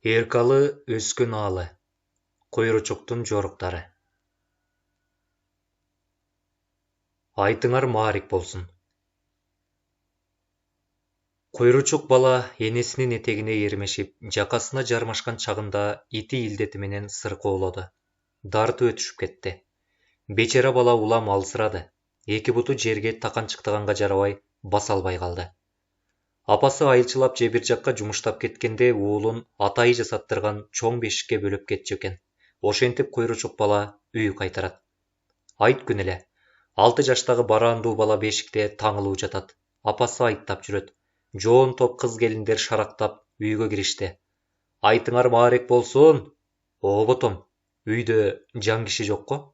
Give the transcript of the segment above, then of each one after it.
Эркалы өскөн алы, Куйручуктун жоруктары. Айтыңар маарик болсун. Куйручук бала энесинин этегине эрмешип, жакасына жармашкан чагында ити илдети менен сыркы оолоду. Дартып өтүшүп кетти. Бечара бала улам алсырады. Эки буту жерге таканчыктаганга жарабай баса албай калды. Апасы айылчылап же бир жакка жумуштап кеткенде уулун атайы жасаттырган чоң бешикке бөлөп кетчү экен. Ошентип Куйручук бала үй кайтарат. Айт күн эле. 6 жаштагы бараандуу бала бешикте таңылуу жатат. Апасы айттап жүрөт. Жоон топ кыз келиндер шарактап үйгө киришти. Айтыңар маарек болсун. Оботом, үйдө жан киши жокко?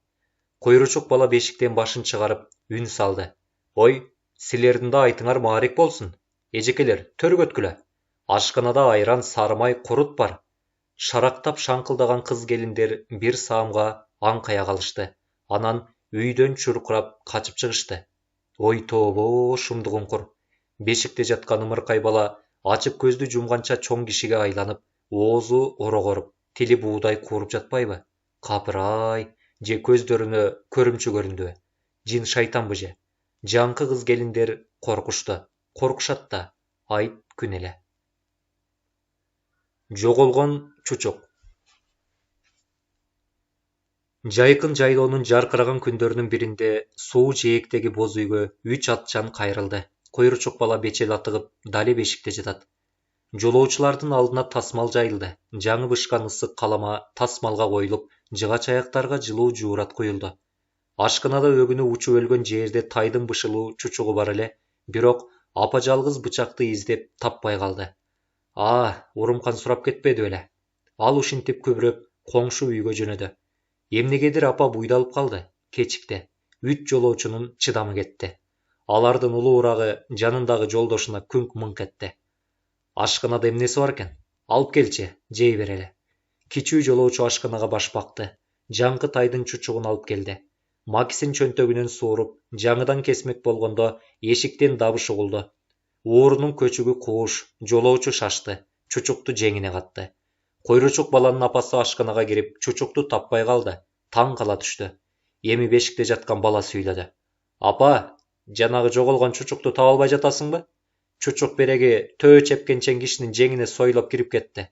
Куйручук бала бешиктен башын чыгарып үн салды. Ой, силердин да айтыңар маарек болсун. Эжекелер, төргөткүлө. Ашканада айран, сарымай, курут бар. Шарактап шаңкылдаган кыз келиндер бир саамга аңкая калышты. Анан үйдөн чуркурап качып чыгышты. Ой тобо, шумдугуңкур. Бешикте жаткан ымыркай бала ачып көздү жумганча чоң кишиге айланып, оозу орогоруп, тили буудай кууруп жатпайбы? Капырай, же көздөрүнө көрүмчү көрүндүбү? Жин шайтанбы же? Жаңкы кыз келиндер коркушту. Коркушат да. Айт күн эле. Жоголгон чучук. Жайкын жайлоонун жаркыраган күндөрүнүн биринде суу жээктеги боз үйгө 3 атчан кайрылды. Куйручук бала бечел атыгып, дали бешикте жатат. Жолоочулардын алдына тасмал жайылды. Жаңы бышкан ысык калама тасмалга коюлуп, жыгач аяктарга жылуу жуурат куюлду. Ашканада өгүнү учуп өлгөн жерде тайдын бышылуу чучугу бар эле, бирок апа жалгыз бычакты издеп таппай калды. Урумкан сурап кетпеди беле. Ал ушинтип күбүрөп коңшу үйгө жөнөдү. Эмнегедир апа буйдалып калды, кечикти. 3 жолоочунун чыдамы кетти. Алардын улуу урагы жанындагы жолдошуна күңк-мыңк этти. Ашканада эмнеси бар экен? Алып келчи, жей берели. Кичүү жолоочу ашканага баш бакты. Жаңкы тайдын чучугун алып келди. Макисин чөнтөгүнөн сууруп, жаңыдан кесмек болгондо эшиктен дабыш угулду. Уурунун көчүгү кууш, жолоочу шашты, чучукту жеңине катты. Куйручук баланын апасы ашканага кирип, чучукту таппай калды. Таң кала түштү. Эми бешикте жаткан бала сүйлөдү. Апа, жанагы жоголгон чучукту таба албай жатасыңбы? Чучук береги төө чепкенчен кишинин жеңине сойлоп кирип кетти.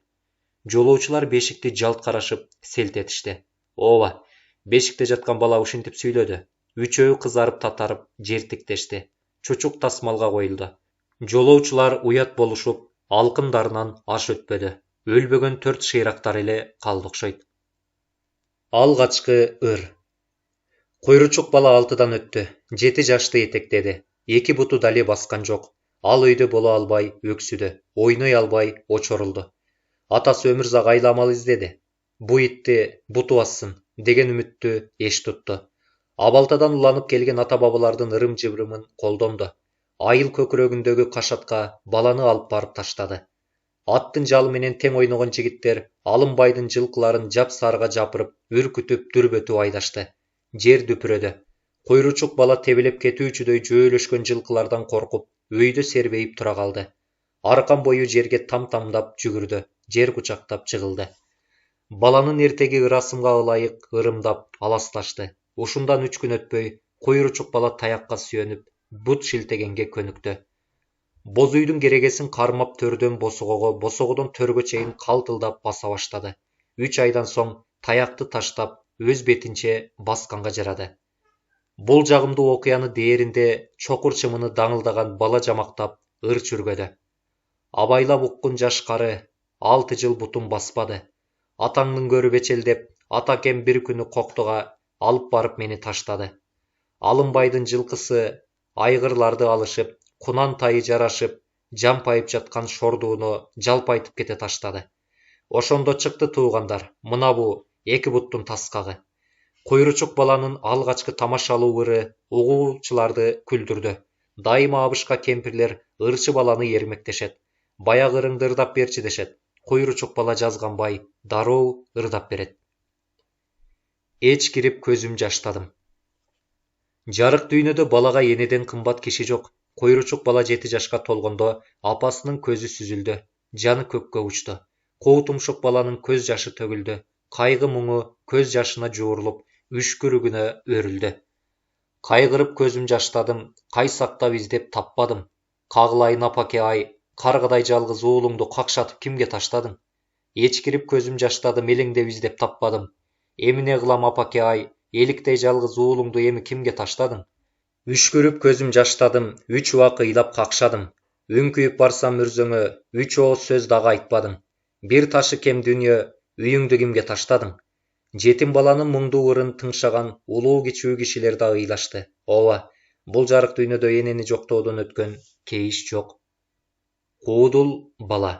Жолоочулар бешикти жалт карашып, селт этишти. Ооба, бешикте жаткан бала ушинтип сүйлөдү. Үчөө кызарып татарып жертиктешти. Чучук тасмалга коюлду. Жолоочулар уят болушуп, алкындарынан аш өтпөдү. Өлбөгөн 4 шыйрактар эле калды окшойт. Алгачкы ыр. Куйручук бала 6-дан өттү. 7 жашты этектеди. 2 буту дали баскан жок. Ал өйдө боло албай өксүдү. Ойной албай очорулду. Атасы өмүрзак айламал издеди. Бу итти буту бассын деген үмүттү эч тутту. Абалтадан уланып келген ата бабалардын ырым-жыбырымын колдонду. Айыл көкүрөгүндөгү кашатка баланы алып барып таштады. Аттын жалы менен тең ойногон жигиттер Алымбайдын жылкыларын жапсарга жапырып, үркүтүп, дүрбөтүп айдашты. Жер дүпүрөдү. Куйручук бала тебелеп кетүүчүдөй жөөлөшкөн жылкылардан коркуп, өйдө сербейип тура калды. Аркан бою жерге там-тамдап жүгүрдү, жер кучактап жыгылды. Баланын эртеги ырасымга ылайык ырымдап аласташты. Ушундан 3 күн өтпөй, Куйручук бала таякка сүйөнүп, бут шилтегенге көнүктү. Боз үйдүн керегесин кармап төрдөн босогодон төргө чейин калтылдап баса баштады. 3 айдан соң таякты таштап, өз бетинче басканга жарады. Бул жагымдуу окуяны дээринде чокур чымыны даңылдаган бала жамактап, ыр чүргөдү. Абайлап уккун жашкары 6 жыл бутун баспады. Атаңдын көрү бечелдеп, атакем бир күнү коктуга алып барып мени таштады. Алымбайдын жылкысы айгырларды алышып, кунан тайы жарашып, жампайып жаткан шордууну жалпайтып кете таштады. Ошондо чыкты туугандар, мына бу 2 буттун таскагы. Куйручук баланын алгачкы тамашалуу ыры угуучуларды күлдүрдү. Дайыма абышка кемпирлер ырчы баланы эрмектешет. Баягы ырыңды ырдап берчи дешет. Куйручук бала жазганбай дароо ырдап берет. Эч кирип көзүм жаштадым. Жарык дүйнөдө балага энеден кымбат киши жок. Куйручук бала 7 жашка толгондо апасынын көзү сүзүлдү, жаны көккө учту. Коо тумшук баланын көз жашы төгүлдү. Кайгы муңу көз жашына жуурулуп, үшкүрүгүнө өрүлдү. Кайгырып көзүм жаштадым, кайсактап издеп таппадым. Кагылайын апаке ай, каргыдай жалгыз уулуңду какшатып кимге таштадың? Эчкирип көзүм жаштадым, элеңдеп издеп таппадым. Эмине кылам апаке ай, эликтей жалгыз уулуңду эми кимге таштадың? Үшкүрүп көзүм жаштадым, 3 убак ыйлап какшадым. Үңкүйүп барсам мүрзөңө, 3 ооз сөз дагы айтпадың. Бир ташы кем дүнүйө, үйүңдү кимге таштадың? Жетим баланын муңдуу ырын тыңшаган улуу кичүү кишилер да ыйлашты. Ооба, бул жарык дүйнөдө энени жоктоодон өткөн кейиш жок. Куудул бала.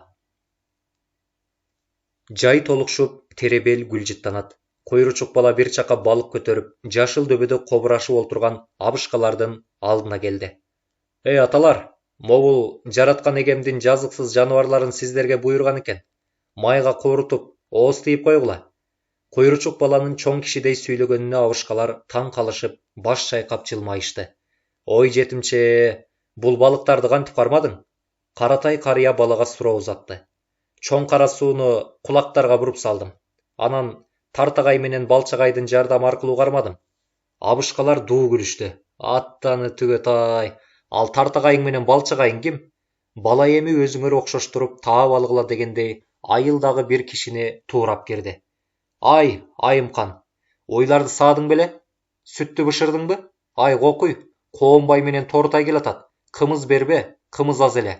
Жай толукшуп, теребел гүл жыттанат. Койручук бала бир чака балык көтөрүп, жашыл дөбөдө кобурашып олтурган абышкалардын алдына келди. Эй аталар, могул жараткан эгемдин жазыксыз жаныбарларын сиздерге буйруган экен. Майга коорутуп, ооз тийип койгула. Койручук баланын чоң кишидей сүйлөгөнүнө абышкалар таң калышып, баш чайкап жылмайышты. Ой жетимче, бул балыктарды кантип кармадың? Каратай карыя балага суроо узатты. Чоң кара сууну кулактарга буруп салдым. Анан тартагай менен балчагайдын жардамы аркылуу кармадым. Абышкалар дуу күлүштү. Аттаны түгөт-ай, ал тартагайың менен балчагайың ким? Бала эми өзүңөр окшоштуруп таап алгыла дегендей айылдагы бир кишини туурап кирди. Ай, айымкан, ойларды саадың беле? Сүттү бышырдыңбы? Ай кокуй, коомбай менен тортай келатат. Кымыз бербе, кымыз аз эле.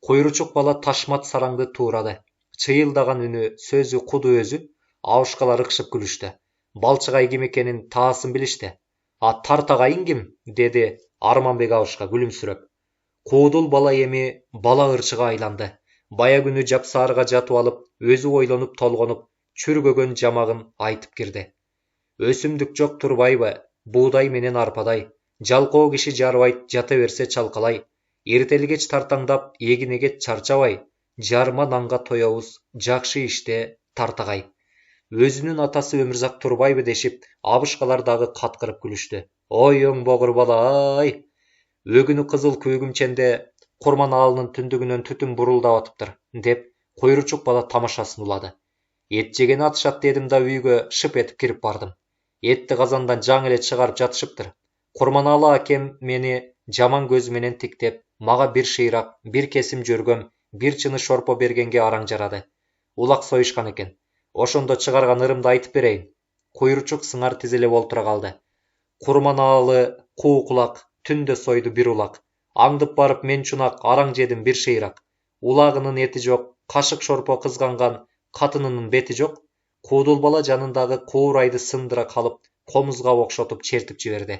Койручук бала ташмат сараңды туурады. Чыйылдаган үнү, сөзү куду өзү. Абышкалар ыкшып күлүштү. Балчыгай ким экенин таасын билишти. А тартагайың ким? Деди Арманбек абышка күлүмсүрөп. Куудул бала эми бала ырчыга айланды. Бая күнү жапсарыга жатып алып, өзү ойлонуп толгонуп, чүргөгөн жамагын айтып кирди. Өсүмдүк жок турбайбы, буудай менен арпадай. Жалкоо киши жарбайт, жата берсе чалкалай. Эртели кеч тартаңдап, эгин эгет чарчабай. Жарма нанга тоёбуз, жакшы иште тартагай. Өзүнүн атасы Өмүрзак турбайбы дешип, абышкалар дагы каткырып күлүштү. Ой оңбогур бала-ай! Өгүнү кызыл күүгүмченде Курман аалынын түндүгүнөн түтүн бурулдап атыптыр, деп койручук бала тамашасын улады. Эт жеген атышат дедим да үйгө шып этип кирип бардым. Этти казандан жаңы эле чыгарып жатышыптыр. Курман аалы акем мени жаман көзү менен тиктеп, мага бир шыйрак, бир кесим жөргөм, бир чыны шорпо бергенге араң жарады. Улак союшкан экен. Ошондо чыгарган ырымды айтып берейин. Койручук сыңар тизелеп олтура калды. Курман аалы куу кулак, түндө сойду бир улак. Аңдып барып мен чунак араң жедим бир шыйрак. Улагынын эти жок, кашык шорпо кызганган катынынын бети жок. Куудул бала жанындагы куурайды сындыра калып, комузга окшотуп чертип жиберди.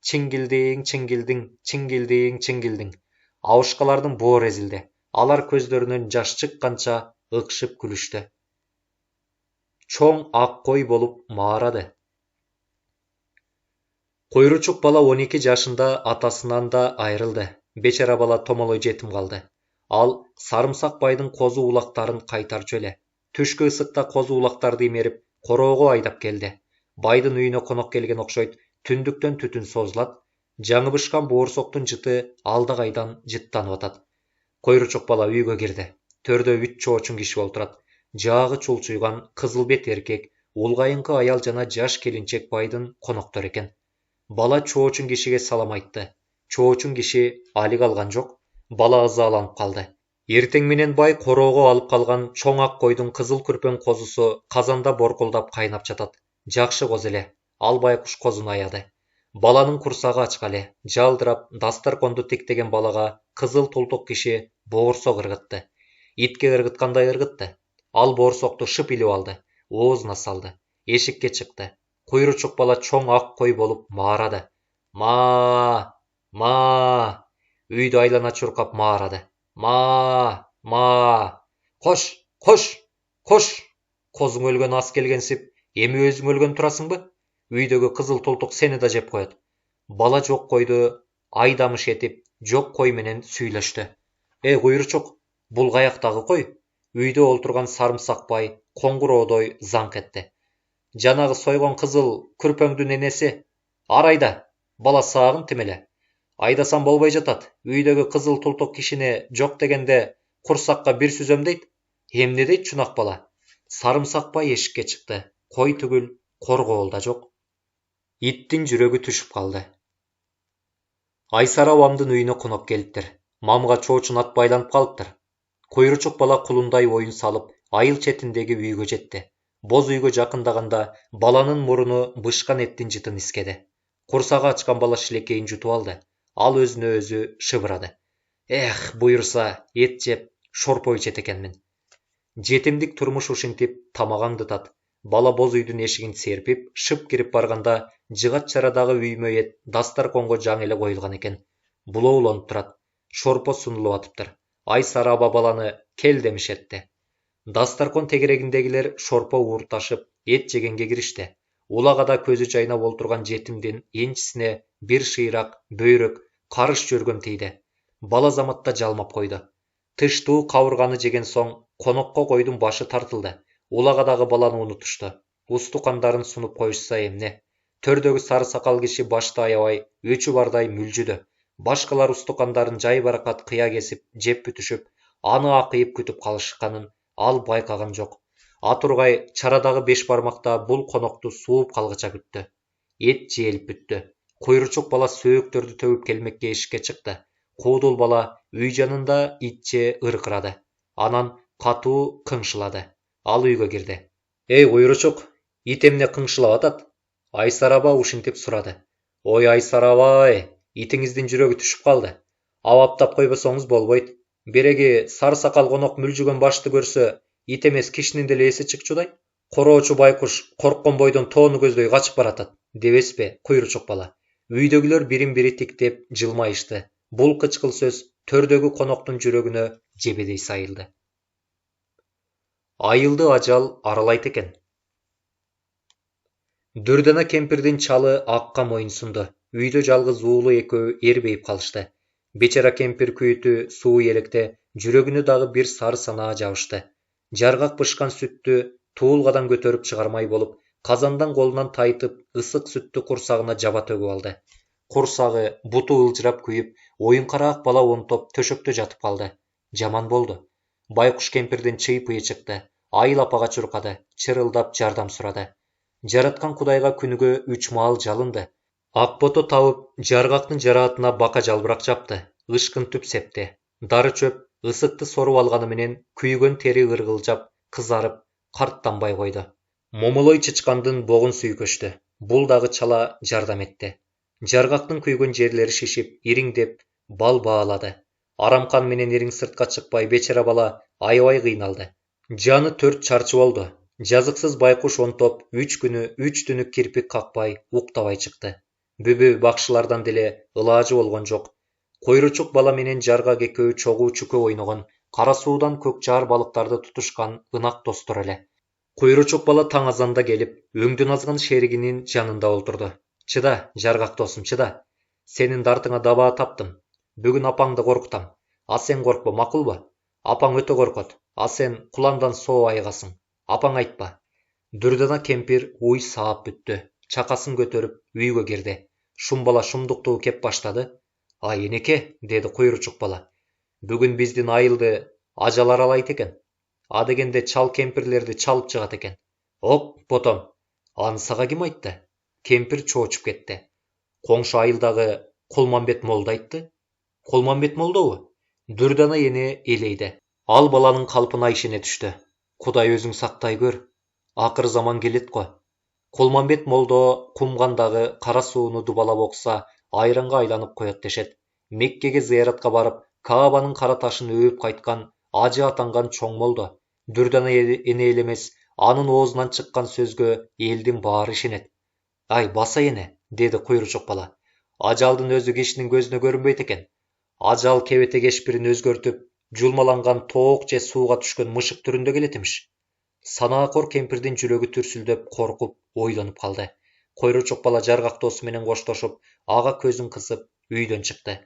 Чиңгилдиң, чиңгилдиң, чиңгилдиң, чиңгилдиң. Абышкалардын боор эзилди. Алар көздөрүнөн жаш чыкканча ыкшып күлүштү. Чоң ак кой болуп маарады. Койручук бала 12 жашында атасынан да айрылды. Бечара бала томолой жетим калды. Ал Сарымсак байдын козу улактарын кайтарчу эле. Түшкү ысыкта козу улактарды имерип, короого айдап келди. Байдын үйүнө конок келген окшойт, түндүктөн түтүн созулат. Жаңы бышкан боорсоктун жыты алда кайдан жыттанып атат. Койручук бала үйгө кирди. Төрдө 3 чоочун киши олтурат. Жаагы чулчуйган кызыл бет эркек, улгайыңкы аял жана жаш келинчек байдын коноктору экен. Бала чоочун кишиге салам айтты. Чоочун киши али калган жок. Бала ызаланып калды. Эртең менен бай короого алып калган чоң ак койдун кызыл күрпөң козусу казанда боркулдап кайнап жатат. Жакшы коз эле. Ал байкуш козун аяды. Баланын курсагы ачкалы, жалдырап дастарконду тиктеген балага кызыл тултук киши боорсок ыргытты. Итке ыргыткандай ыргытты. Ал боорсокту шып илип алды, оозуна салды. Эшикке чыкты. Койручук бала чоң ак кой болуп маарады. Ма! Ма! Үйдү айлана чуркап маарады. Ма! Ма! Кош! Кош! Кош! Козуң өлгөн ас келгенсип, эми өзүң өлгөн турасыңбы? Үйдөгү кызыл тултук сени да жеп коет. Бала жок койду айдамыш этип, жок кой менен сүйлөштү. Койручук, бул каяктагы кой? Үйдө олтурган Сарымсак бай коңгуроодой заң этти. Жанагы сойгон кызыл күрпөңдүн энеси. Арайда, бала саагын тимеле. Айдасам болбой жатат. Үйдөгү кызыл тултук кишини жок дегенде курсакка бир сүзөм дейт. Эмне дейт чунак бала? Сарымсакпай эшикке чыкты. Кой түгүл, коргоол да жок. Иттин жүрөгү түшүп калды. Айсара абамдын үйүнө коноп келиптир. Мамга чоочун ат байланып калыптыр. Койручук бала кулундай оюн салып, айыл четиндеги үйгө жетти. Боз үйгө жакындаганда баланын муруну бышкан эттин жытын искеди. Курсагы ачкан бала шилекейин жутуп алды. Ал өзүнө өзү шыбырады. Эх, буйрса, эт жеп, шорпо ичет экенмин. Жетимдик турмуш ушинтип тамагаңдытат. Бала боз үйдүн эшигин серпип, шып кирип барганда, жыгат чарадагы үймө эт дастарконго жаңы эле коюлган экен. Булоолонуп турат. Шорпо сунулуп атыптыр. Айсара аба баланы кел демишетти. Дастаркон тегерегиндегилер шорпо уурташып, эт жегенге киришти. Улагада көзү жайнап олтурган жетимдин энчисине бир шыйрак, бөйрөк, карыш жөргөм тийди. Бала заматта жалмап койду. Тыштуу кабырганы жеген соң конокко койдун башы тартылды. Улагадагы баланы унутушту. Устукандарын сунуп коюшса эмне? Төрдөгү сары сакал киши башты аябай, өчү бардай мүлжүдү. Башкалар устукандарын жай баракат кыя кесип, жеп бүтүшүп, аны акыйып күтүп калышканын ал байкаган жок. Атургай чарадагы беш бармакта бул конокту сууп калгыча күттү. Эт жээлип бүттү. Койручук бала сөөктөрдү төгүп келмекке эшикке чыкты. Куудул бала үй жанында итче ыркырады. Анан катуу кыңшылады. Ал үйгө кирди. Эй, Койручук, ит эмне кыңшылап атат? Айсара аба ушинтип сурады. Ой, Айсара абай, итиңиздин жүрөгү түшүп калды. Абаптап койбосоңуз болбойт. Береги сары сакал конок мүлжүгөн башты көрсө, ит эмес кишинин деле эси чыкчудай. Короочу байкуш корккон бойдон тоону көздөй качып баратат, дебеспи, Койручук бала? Үйдөгүлөр бирин бири тиктеп жылмайышты. Бул кычкыл сөз төрдөгү коноктун жүрөгүнө жебедей сайылды. Айылды ажал аралайт экен. Дүрдана кемпирдин чалы акка моюнсунду. Үйдө жалгыз уулу экөө эрбейип калышты. Бечара кемпир күйүтү суу электе жүрөгүнө дагы бир сары санаа жабышты. Жаргак бышкан сүттү туулгадан көтөрүп чыгармай болуп, казандан колунан тайтып, ысык сүттү курсагына жаба төгүп алды. Курсагы, буту ылжырап күйүп, оюнкараак бала онтоп төшөктө жатып калды. Жаман болду. Байкуш кемпирдин чыйпыйы чыкты. Айыл апага чуркады, чырылдап жардам сурады. Жараткан Кудайга күнүгө 3 маал жалынды. Акбото табып, жаргактын жараатына бака жалбырак жапты. Ышкын түп септи. Дары чөп ысыкты соруп алганы менен күйгөн тери ыргылжап, кызарып, карттанбай койду. Момолой чычкандын богун сүйкөштү. Бул дагы чала жардам этти. Жаргактын күйгөн жерлери шишип, ириңдеп, бал баалады. Арамкан менен ириң сыртка чыкпай бечара бала аябай кыйналды. Жаны 4 чарчы болду. Жазыксыз байкуш онтоп 3 күнү 3 түнү кирпик какпай, уктабай чыкты. Бүбү бакшылардан деле ылаажы болгон жок. Койручук бала менен жаргак экөө чогуу чүкө ойногон, кара суудан көк жаар балыктарды тутушкан ынак достор эле. Койручук бала таң азанда келип, өңдүн азган шеригинин жанында олтурду. Чыда, жаргак досум, чыда. Сенин дартыңа дабаа таптым. Бүгүн апаңды коркутам. А сен коркпо, макулбу? Апаң өтө коркот. А сен куландан соо айыгасың. Апаң айтпа. Дүрдана кемпир уй саап бүттү. Чакасын көтөрүп үйгө кирди. Шум бала шумдуктуу кеп баштады. Ай энеке, деди Койручук бала. Бүгүн биздин айылды ажал аралайт экен. А дегенде чал кемпирлерди чалып чыгат экен. Оп, ботом. Аны сага ким айтты? Кемпир чоочуп кетти. Коңшу айылдагы Кулмамбет молда айтты. Кулмамбет молдобу? Дүрдана эне элейди. Ал баланын калпына ишене түштү. Кудай өзүң сактай көр. Акыр заман келет го. Кулмамбет молдо кумгандагы кара сууну дубалап окса, айранга айланып коет дешет. Меккеге зыяратка барып, Каабанын кара ташын өөп кайткан ажы атанган чоң молдо. Дүрдана эне элемес, анын оозунан чыккан сөзгө элдин баары ишенет. Ай, баса эне, деди Койручук бала. Ажалдын өзү кишинин көзүнө көрүнбөйт экен. Ажал кебете кешпирин өзгөртүп, жулмаланган тоок же сууга түшкөн мышык түрүндө келет имиш. Санаакор кемпирдин жүрөгү түрсүлдөп, коркуп, ойлонуп калды. Койручук бала жаргак досу менен коштошуп, ага көзүн кысып, үйдөн чыкты.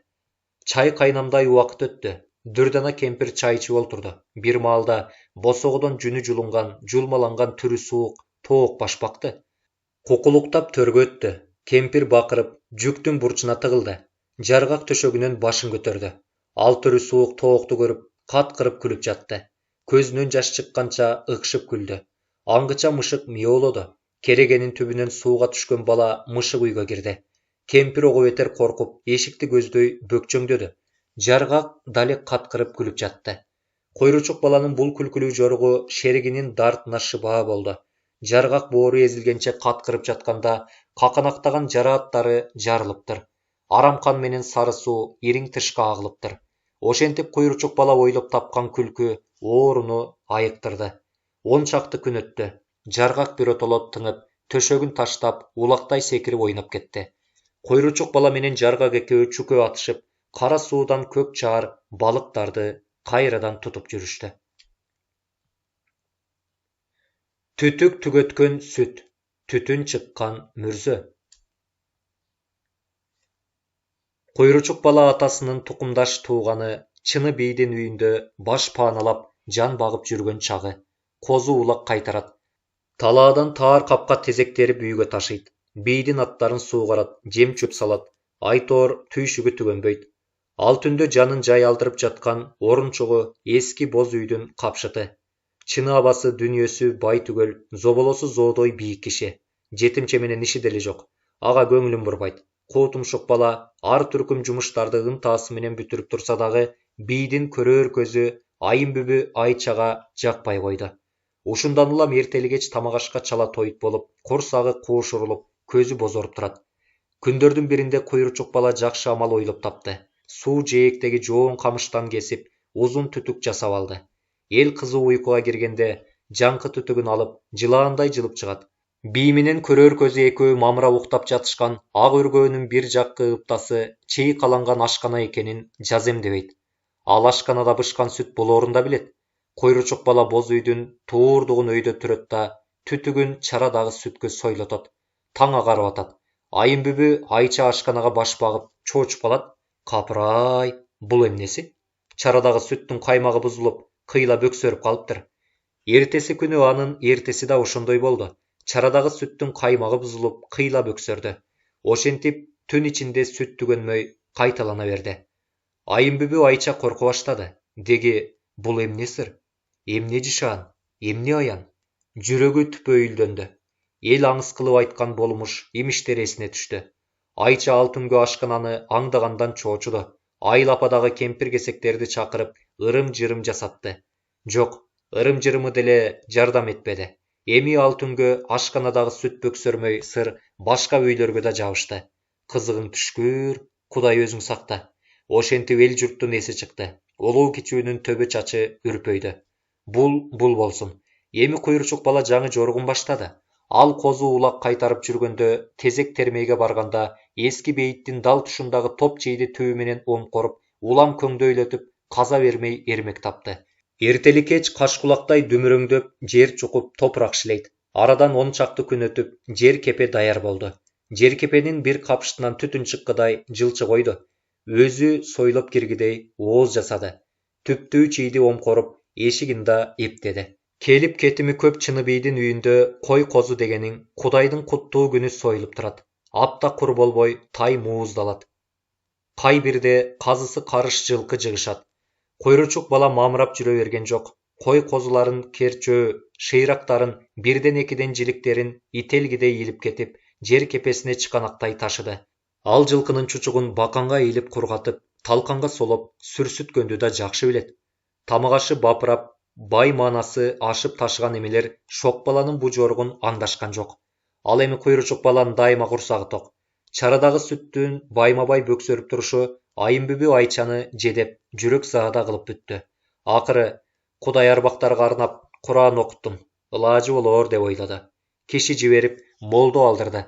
Чай кайнамдай убакыт өттү. Дүрдана кемпир чай ичип олтурду. Бир маалда босогодон жүнү жулунган, жулмаланган түрү суук тоок баш бакты. Кукулуктап төргө өттү. Кемпир бакырып, жүктүн бурчуна тыгылды. Жаргак төшөгүнөн башын көтөрдү. Ал түрү суук тоокту көрүп, кат кырып күлүп жатты. Көзүнөн жаш чыкканча ыкшып күлдү. Аңгыча мышык миоолоду. Керегенин түбүнөн сууга түшкөн бала мышык үйгө кирди. Кемпир ого бетер коркуп, эшикти көздөй бөкчөңдөдү. Жаргак дали каткырып күлүп жатты. Койручук баланын бул күлкүлүү жоругу шеригинин дартына шыбаа болду. Жаргак боору эзилгенче каткырып жатканда каканактаган жара аттары жарылыптыр. Арамкан менен сары суу ириң тышка агылыптыр. Ошентип Койручук бала ойлоп тапкан күлкү ооруну айыктырды. 10 чакты күн өттү. Жаргак биротолот тыңып, төшөгүн таштап, улактай секирип ойноп кетти. Койручук бала менен жаргак экөө чүкө атышып, кара суудан көк чаар балыктарды кайрадан тутуп жүрүштү. Түтүк түгөткөн сүт, түтүн чыккан мүрзө. Койручук бала атасынын тукумдаш тууганы Чыны бийдин үйүндө баш пааналап жан багып жүргөн чагы. Козу улак кайтарат. Талаадан таар капка тезектерип үйгө ташыйт. Бийдин аттарын суугарат, жем чөп салат. Айтоор түйшүгү түгөнбөйт. Ал түндө жанын жай алдырып жаткан орунчугу эски боз үйдүн капшыты. Чыны абасы дүнүйөсү бай түгөл, зоболосу зоодой бийик киши. Жетимче менен иши деле жок. Ага көңүлүн бурбайт. Коотумшук бала ар түркүм жумуштарды ынтаасы менен бүтүрүп турса дагы, бийдин көрөр көзү Айымбүбү Айчага жакпай койду. Ушундан улам эртели кеч тамак ашка чала тойут болуп, курсагы куушурулуп, көзү бозоруп турат. Күндөрдүн биринде Койручук бала жакшы амал ойлоп тапты. Суу жээктеги жоон камыштан кесип, узун түтүк жасап алды. Эл кызуу уйкуга киргенде, жаңкы түтүгүн алып, жылаандай жылып чыгат. Бий менен көрөр көзү экөө мамырап уктап жатышкан ак өргөөнүн бир жаккы ыптасы чейкаланган ашкана экенин жаземдебейт. Ал ашканада бышкан сүт болоорун да билет. Койручук бала боз үйдүн туурдугун өйдө түрөт да, түтүгүн чарадагы сүткө сойлотот. Таң агарып атат. Айымбүбү Айча ашканага баш багып чоочуп калат. Капырай, бул эмнеси? Чарадагы сүттүн каймагы бузулуп, кыйла бөксөрүп калыптыр. Эртеси күнү анын эртеси да ошондой болду. Чарадагы сүттүн каймагы бузулуп, кыйла бөксөрдү. Ошентип түн ичинде сүт түгөнмөй кайталана берди. Айымбүбү Айча корко баштады. Деги, бул эмне сыр? Эмне жышаан? Эмне аян? Жүрөгү түпөйүлдөндү. Эл аңыз кылып айткан болмуш имиштер эсине түштү. Айча ал түнгө ашкананы аңдагандан чоочуду. Айлападагы кемпир-кесектерди чакырып, ырым-жырым жасатты. Жок, ырым-жырымы деле жардам этпеди. Эми ал түнгө ашканадагы сүт бөксөрмөй сыр башка үйлөргө да жабышты. Кызыгың түшкүр, Кудай өзүң сакта. Ошентип эл журттун эси чыкты. Улуу кичүүнүн төбө чачы үрпөйдү. Бул болсун. Эми Койручук бала жаңы жоругун баштады. Ал козу улак кайтарып жүргөндө, тезек термейге барганда, эски бейиттин дал тушундагы топ чейди түбү менен омкоруп, улам көңдөйлөтүп, каза бермей эрмек тапты. Эртели кеч кашкулактай дүмүрөңдөп, жер чукуп, топурак шилейт. Арадан 10 чакты күн өтүп, жер кепе даяр болду. Жер кепенин бир капшытынан түтүн чыккыдай жылчы койду. Өзү сойлоп киргидей ооз жасады. Түптүү чийди омкоруп, эшигин да эптеди. Келип кетими көп Чыны бийдин үйүндө кой козу дегениң Кудайдын куттуу күнү союлуп турат. Атта кур болбой тай мууздалат. Кай бирде казысы карыш жылкы жыгышат. Койручук бала мамырап жүрө берген жок. Кой козуларын керчөө, шыйрактарын, бирден экиден жиликтерин ителгидей илип кетип, жер кепесине чыканактай ташыды. Ал жылкынын чучугун баканга ийилип кургатып, талканга солоп, сүрсүткөндү да жакшы билет. Тамагашы бапырап, бай маанасы ашып ташыган эмелер шок баланын бу жоругун андашкан жок. Ал эми Койручук баланын дайыма курсагы ток. Чарадагы сүттүн байма-бай бөксөрүп турушу Айымбүбү Айчаны жедеп, жүрөк заада кылып бүттү. Акыры Кудай арбактарга арнап Куран окуттум, ылажы болоор деп ойлоду. Киши жиберип, молдо алдырды.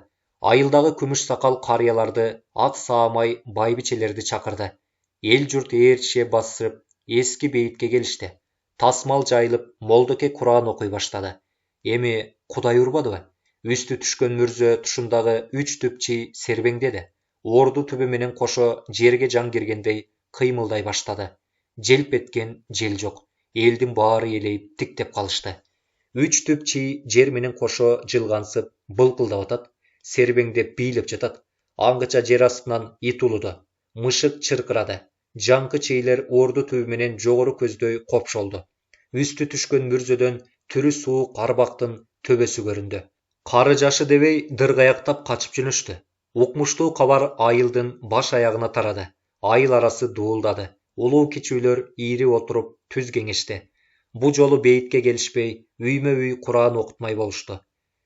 Айылдагы күмүш сакал карыяларды, ак саамай байбичелерди чакырды. Эл журт ээрчише басып, эски бейитке келишти. Тасмал жайылып, молдоке Куран окуй баштады. Эми Кудай урбадыбы? Үстү түшкөн мүрзө тушундагы 3 түп чий сербеңдеди. Орду түбү менен кошо жерге жан киргендей кыймылдай баштады. Желп эткен жел жок. Элдин баары элейип тиктеп калышты. 3 түп чий жер менен кошо жылгансып, былкылдап атат. Сербеңдеп бийлеп жатат. Аңгыча жер астынан ит улуду. Мышык чыркырады. Жаңкы чейлер орду түбү менен жогору көздөй копшолду. Үстү түшкөн мүрзөдөн түрү суук арбактын төбөсү көрүндү. Кары жашы дебей дыргаяктап качып жөнөштү. Укмуштуу кабар айылдын баш аягына тарады. Айыл арасы дуулдады. Улуу кичүүлөр ийри отуруп түз кеңешти. Бу жолу бейитке келишпей, үймө-үй Куран окутмай болушту.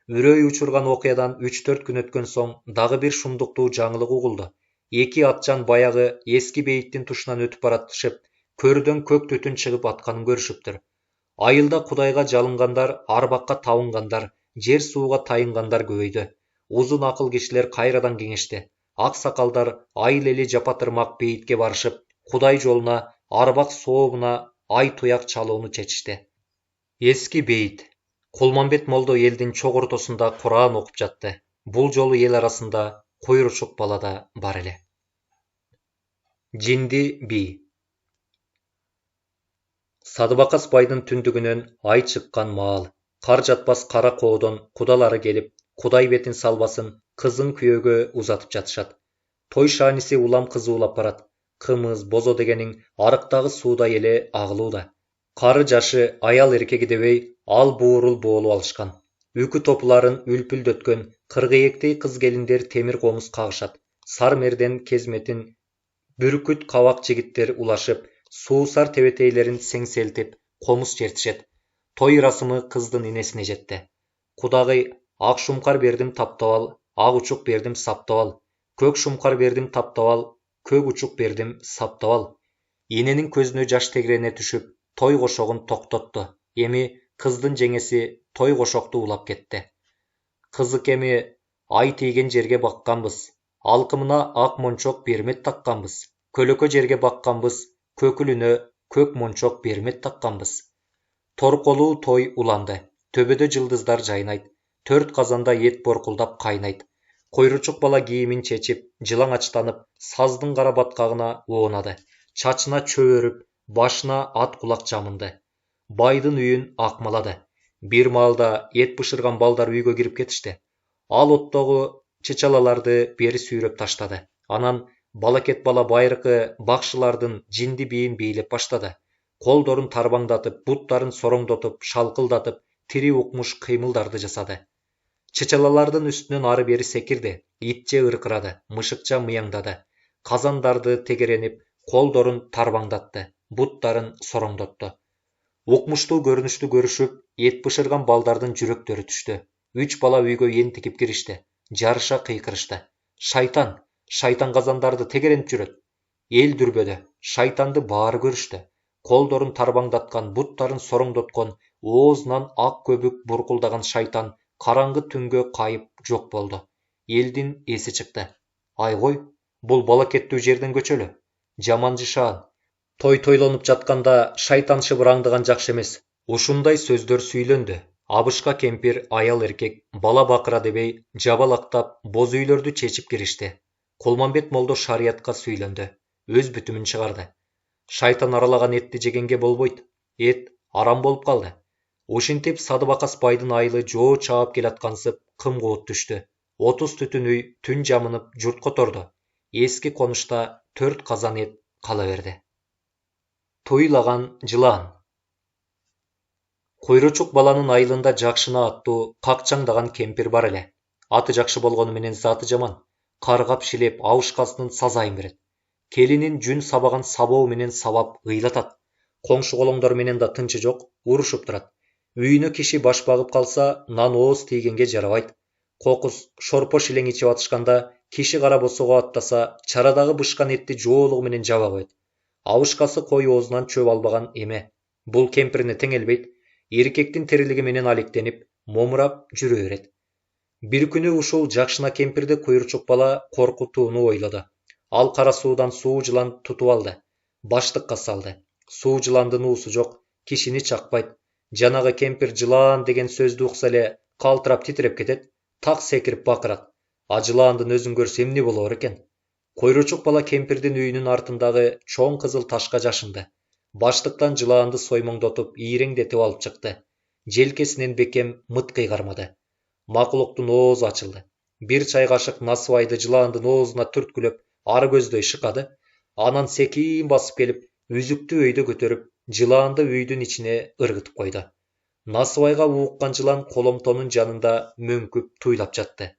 Үрөй учурган окуядан 3-4 күн өткөн соң дагы бир шумдуктуу жаңылык угулду. Эки атчан баягы эски бейиттин тушунан өтүп баратышып, көрдөн көк түтүн чыгып атканын көрүшүптүр. Айылда Кудайга жалынгандар, арбакка табынгандар, жер сууга тайынгандар көбөйдү. Узун акыл кишилер кайрадан кеңешти. Ак сакалдар айыл эли жапатырмак бейитке барышып, Кудай жолуна, арбак сообуна ай туяк чалууну чечишти. Эски бейит. Кулмамбет молдо элдин чок ортосунда Куран окуп жатты. Бул жолу эл арасында Койручук бала да бар эле. Жинди бий. Садыбакас байдын түндүгүнөн ай чыккан маал. Кар жатпас кара коодон кудалары келип, Кудай бетин салбасын кызын күйөөгө узатып жатышат. Той шааниси улам кызуулап барат. Кымыз, бозо дегениң арыктагы суудай эле агылууда. Кары жашы аял эркеги дебей ал буурул боолуп алышкан. Үкү топуларын үлпүлдөткөн кыргыектей кыз келиндер темир комуз кагышат. Сар мерден кезметин бүркүт кабак жигиттер улашып, суусар тебетейлерин сеңселтип комуз чертишет. Той ырасымы кыздын инесине жетти. Кудагый, ак шумкар бердим таптап ал, ак учук бердим саптап ал. Көк шумкар бердим таптап ал, көк учук бердим саптап ал. Иненин көзүнө жаш тегерене түшүп, той кошогун токтотту. Эми кыздын жеңеси той кошокту улап кетти. Кызыкеми, ай тийген жерге бакканбыз. Алкымына ак мончок бермет такканбыз. Көлөкө жерге бакканбыз, көкүлүнө көк мончок бермет такканбыз. Торколуу той уланды. Төбөдө жылдыздар жайнайт. 4 казанда эт боркулдап кайнайт. Койручук бала кийимин чечип, жылаңачтанып, саздын кара баткагына оонады. Чачына чөп өрүп, башына ат кулак жамынды. Байдын үйүн акмалады. Бир маалда эт бышырган балдар үйгө кирип кетишти. Ал оттогу чычалаларды бери сүйрөп таштады. Анан балакет бала байыркы бакшылардын жинди бийин бийлеп баштады. Колдорун тарбаңдатып, буттарын сороңдотуп, шалкылдатып, тири укмуш кыймылдарды жасады. Чычалалардын үстүнөн ары бери секирди. Итче ыркырады, мышыкча мыяңдады. Казандарды тегеренип, колдорун тарбаңдатты, буттарын сороңдотту. Укмуштуу көрүнүштү көрүшүп, эт бышырган балдардын жүрөктөрү түштү. 3 бала үйгө ентикип киришти. Жарыша кыйкырышты. Шайтан, шайтан казандарды тегеренип жүрөт. Эл дүрбөдө, шайтанды баары көрүштү. Колдорун тарбаңдаткан, буттарын сороңдоткон, оозунан ак көбүк буркулдаган шайтан караңгы түнгө кайып жок болду. Элдин эси чыкты. Айгой, бул балакеттүү жерден көчөлү. Жаман жышаан. Той тойлонуп жатканда шайтан шыбыраңдыган жакшы эмес. Ушундай сөздөр сүйлөндү. Абышка кемпир, аял эркек, бала бакыра дебей, жабалактап, боз үйлөрдү чечип киришти. Кулмамбет молдо шариятка сүйлөндү. Өз бүтүмүн чыгарды. Шайтан аралаган этти жегенге болбойт. Эт арам болуп калды. Ушинтип Садыбакас байдын айылы жоо чаап келаткансып кым куут түштү. 30 түтүн үй түн жамынып журт которду. Эски конушта 4 казан эт кала берди. Туйлаган жылаан. Койручук баланын айылында жакшына аттуу какчаңдаган кемпир бар эле. Аты жакшы болгону менен заты жаман. Каргап шилеп абышкасынын сазайын берет. Келинин жүн сабаган сабоо менен сабап ыйлатат. Коңшу колоңдор менен да тынчы жок, урушуп турат. Үйүнө киши баш багып калса, нан ооз тийгенге жарабайт. Кокус, шорпо шилең ичип атышканда, киши кара босого аттаса, чарадагы бышкан этти жоолугу менен жаба коет. Абышкасы кой оозунан чөп албаган эме. Бул кемпирине теңелбейт. Эркектин тирилиги менен алектенип, момурап жүрө берет. Бир күнү ушул жакшына кемпирди Койручук бала коркутууну ойлоду. Ал кара суудан суу жылан тутуп алды. Баштыкка салды. Суу жыландын уусу жок, кишини чакпайт. Жанагы кемпир жылаан деген сөздү укса эле калтырап титиреп кетет, так секирип бакырат. А жылаандын өзүн көрсө эмне болор экен? Койручук бала кемпирдин үйүнүн артындагы чоң кызыл ташка жашынды. Баштыктан жылаанды соймоңдотуп, ийреңдетип алып чыкты. Желкесинен бекем мыт кыйгармады. Макулуктун оозу ачылды. Бир чай кашык насыбайды жылаандын оозуна түрткүлөп, ары көздөй шыкады. Анан секин басып келип, үзүктү өйдө көтөрүп, Жылаанды үйдүн ичине ыргытып койду. Насыбайга ууккан жылан коломтонун жанында мөңкүп туйлап жатты.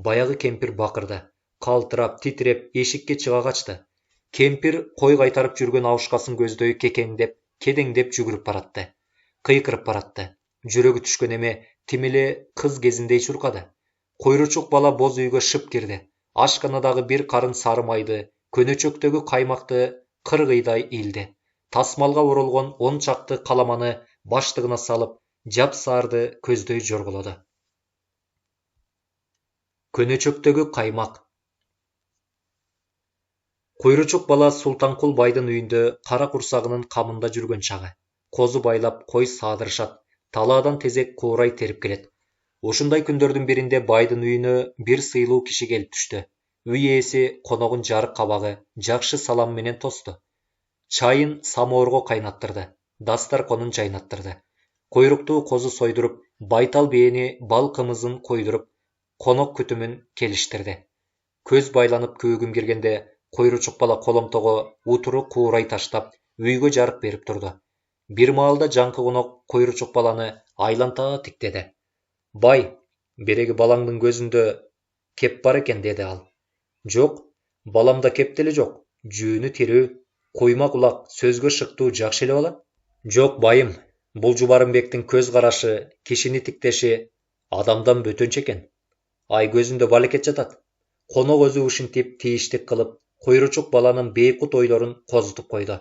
Баягы кемпир бакырды. Калтырап, титиреп эшикке чыга качты. Кемпир кой кайтарып жүргөн абышкасын көздөй кекеңдеп, кедеңдеп жүгүрүп баратты. Кыйкырып баратты. Жүрөгү түшкөн эме тим эле кыз кезиндей чуркады. Койручук бала боз үйгө шып кирди. Ашканадагы бир карын сары майды, көнөчөктөгү каймакты кыргыйдай илди. Тасмалга оролгон 10 чакты каламаны баштыгына салып, жапсаарды көздөй жорголоду. Көнөчөктөгү каймак. Койручук бала Султанкул байдын үйүндө кара курсагынын камында жүргөн чагы. Козу байлап кой саадырышат, талаадан тезек куурай терип келет. Ушундай күндөрдүн биринде байдын үйүнө бир сыйлуу киши келип түштү. Үй ээси коногун жарык кабагы, жакшы салам менен тосту. Чайын самоорго кайнаттырды, дастарконун жайнаттырды. Койруктуу козу сойдуруп, байтал бээни бал кымызын койдуруп, конок күтүмүн келиштирди. Көз байланып күүгүм киргенде, койручук бала коломтого утуру куурай таштап, үйгө жарык берип турду. Бир маалда жаңкы конок койручук баланы айланта тиктеди. Бай, береги балаңдын көзүндө кеп бар экен, деди ал. Жок, баламда кеп деле жок, жүүнү тирүү, куйма кулак, сөзгө шыктуу жакшы эле бала. Жок байым, бул Жубарымбектин көз карашы, кишини тиктеши адамдан бөтөнчө экен. Ай көзүндө балекет жатат. Конок өзү ушинтип тийиштик кылып, койручук баланын бейкут ойлорун козутуп койду.